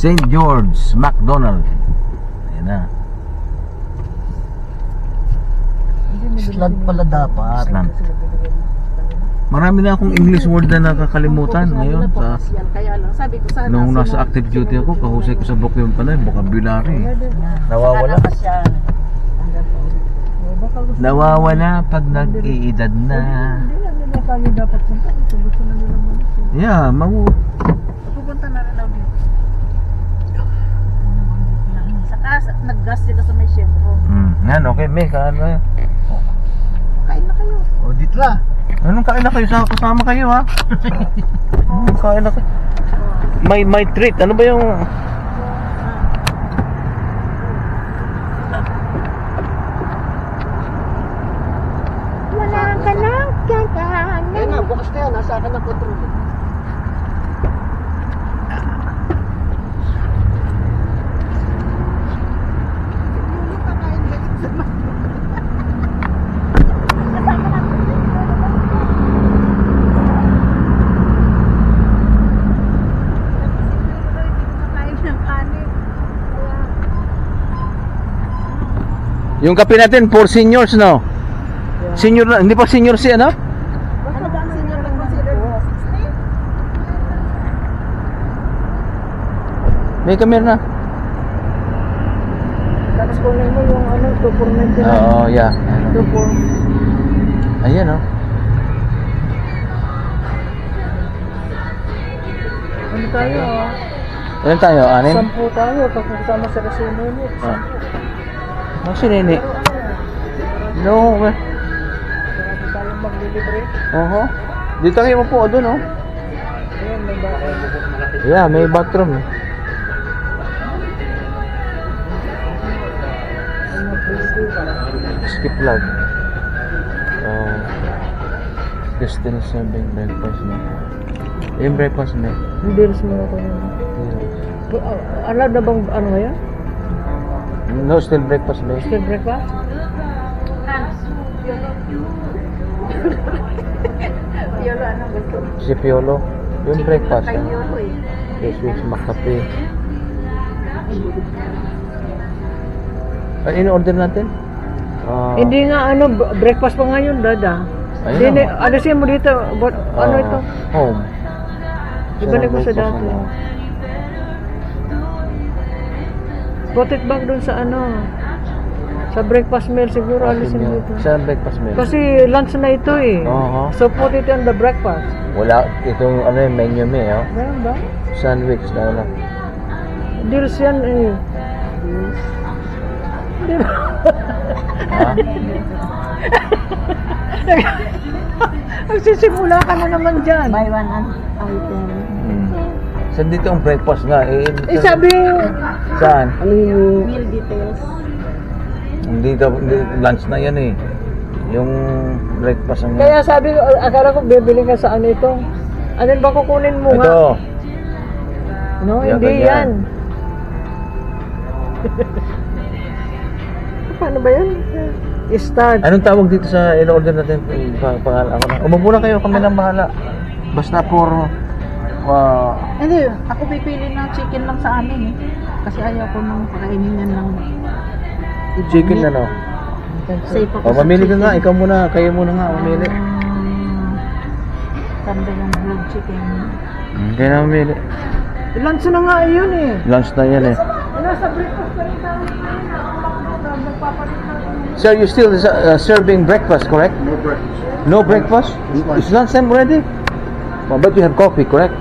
St. George McDonald. Ayan na. Slant pala dapat. Slant. Marami na akong English word na nakakalimutan ngayon. Kaya lang sabi ko sana Nung nasa active duty ako, kahusay ko sa book yun pala, yung vocabulary. Nawawala. Nawawala pag nag-iedad na. Hindi na tayo dapat punta. Gusto na nila mo. Yeah, Pupunta na rin ako dito. Saka nag-gas sila sa may Chevron. Yan, okay, may kaano. Kain na kayo. O, dito na. Anong kain na kayo? Kasama kayo, ha? Kain na kayo. My treat. Ano ba yung... Wala ka lang kakanan. Ayun na, bukas na yan. Nasa akin ang control. Yung kape natin, for seniors, no? Yeah. Senior na, hindi pa senior si ano? Ano ba ang senior lang consider? 60? May kamera na. Tapos kunin mo yung ano, 2.99. Oo, yeah. 2.4. Ayan, oh. Ano tayo ah? Ilan tayo? 6? 10 tayo. Tapos kasama sa casino mo. Ang sinini? No. Marami tayong maglilibre. Dito kayo po doon, oh. Ayan, may bahay. Yeah, may bathroom. Skip log. Still serving breakfast na. Yung breakfast na. Hindi rin mo ko yun. Allowed na bang ano ngayon? No, still breakfast na. Still breakfast? Piolo, ano gusto? Si Piolo. Yung breakfast. Kay Piolo eh. Yes, with makape. Ano in-order natin? Hindi nga ano, breakfast pa ngayon, dada. Ayun Hindi, na. alisin mo dito. Ano ito? Home. Ibalik mo sa breakfast dati. na. Put it back dun sa ano. Sa breakfast meal siguro alisin mo ito. Sa breakfast meal. Kasi lunch na ito eh. So put it on the breakfast. Wala. Itong ano yung menu me, oh. Meron ba? Sandwich na wala. Deals yan eh. Di ba? Ha? Magsisimula ka na naman dyan. Buy one item. Saan dito ang breakfast nga? Sabi, Saan? ano yung Meal details. Dito, lunch na yan eh. Yung breakfast ang kaya sabi ko, akala ko bibili ka sa ano ito. Ano ba kukunin mo nga? ito. No, Yan, hindi ganyan. yan. Paano ba yan? Start. Anong tawag dito sa in-order natin? Pangalan ako na. Umupo na kayo, kami lang bahala. Basta for... Hindi, ako pipili ng chicken lang sa amin eh. Kasi ayaw ko nang pakainin yan ng chicken na no? safe ako sa Mamili ka chicken. nga, ikaw muna, kayo muna nga, mamili. Tanda yung grilled chicken. Hindi na mamili. Lunch na nga yun eh. Lunch na yan eh. Nasa breakfast pa rin tayo. Nagpapalit natin. Sir, you still serving breakfast, correct? No breakfast. No breakfast? It's lunchtime already? Oh, but you have coffee, correct?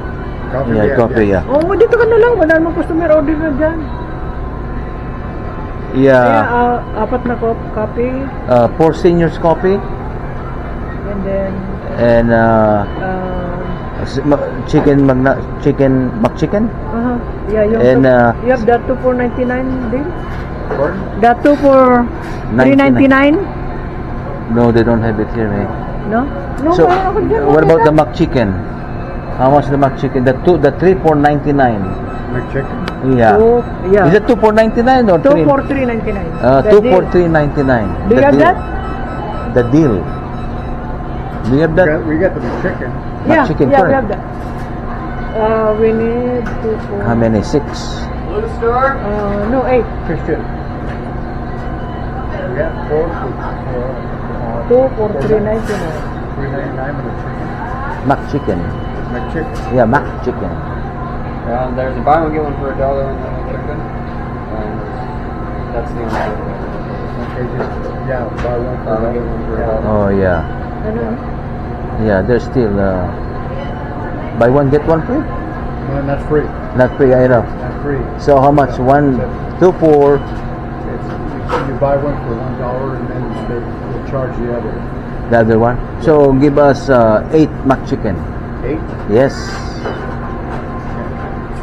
Coffee, Yeah, coffee, yeah. Oo, dito ka na lang. Wala namang customer order na dyan. Yeah. Kaya, 4 na coffee. 4 seniors coffee. And then, And chicken McChicken. yeah, yung And, you have that 2 for 99 din? Pardon? That 2 for 399? No, they don't have it here, eh. No? No, So, kaya ako dyan. what okay about the lang. McChicken? How much the McChicken? The 3 for 99. McChicken. Yeah. Yeah. Is it 2 for 99 or 2 3? for 399. 2 for 399. Do you have that? The deal. Do you have that? We got the McChicken. Yeah, McChicken yeah, we correct. have that. We need 2 for... How many? 6. No, 8. Christian. Yeah, 4 2 for 3.99. $3.99 with a chicken. Mac chicken. McChicken. Yeah, mac chicken. There's a buy one get one for $1 on the chicken. That's the only thing. Okay, just, yeah, buy one for Buy one get one for $1. Oh, yeah. Ano? Yeah, there's still buy one get one free. No, not free. Not free, I know. Not free. So how much? 1, 2 for You buy one for $1 and then they'll charge the other. the other one. So give us 8 mac chicken. 8? Yes.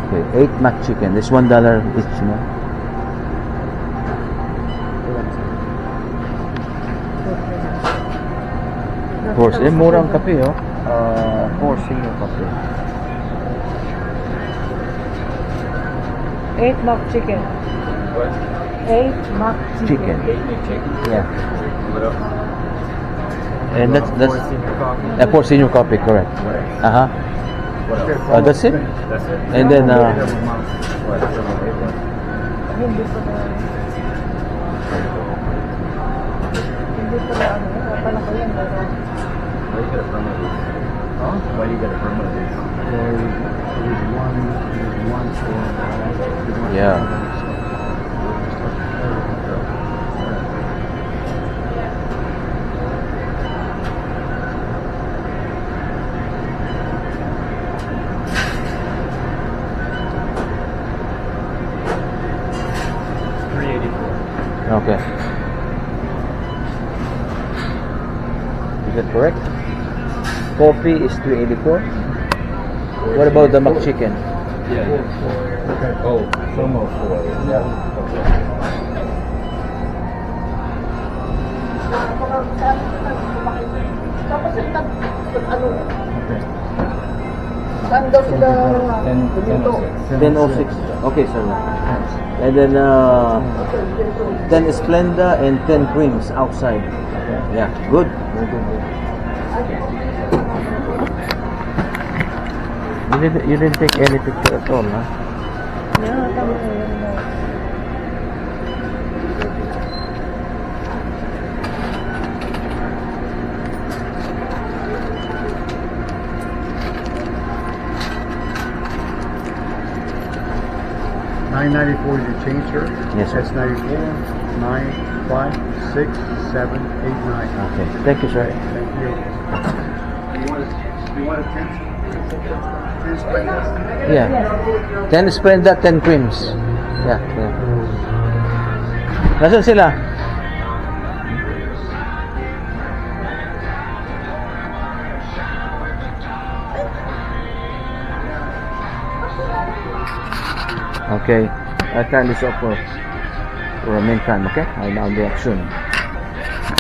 Okay, 8 mac chicken. This $1 each, no? Course, mura ang kape, oh. 4 sino kape. 8 mac chicken. 8 mac chicken. Chicken. Yeah. And that's 4 senior coffee, correct. Uh-huh. That's it. And then Hindi pa na... Hindi pa na ano. Akala ko yan. Pero... Why you get it from these? Huh? Why do you get it from these? There's one for... yeah. Okay. Is that correct? Coffee is 384. What about the McChicken? Yeah. Okay. Oh, promo 4. Yeah. Tapos yung ano, Okay. saan daw sila 1006. Okay, sir. And then 10 Splenda and 10 creams outside. Yeah, good. Very good. You didn't take any picture at all, huh? Yeah, tama ko yan. $9.94 is your change, sir? Yes, sir. That's 94, 9, 5, 6, 7, 8, 9. Okay, thank you, sir. Thank you. You want a 10 Splendas? Yeah. 10 Splenda, 10 creams. Yeah. Nasaan sila? Okay, I turn this off for a meantime, okay? I'll be back soon.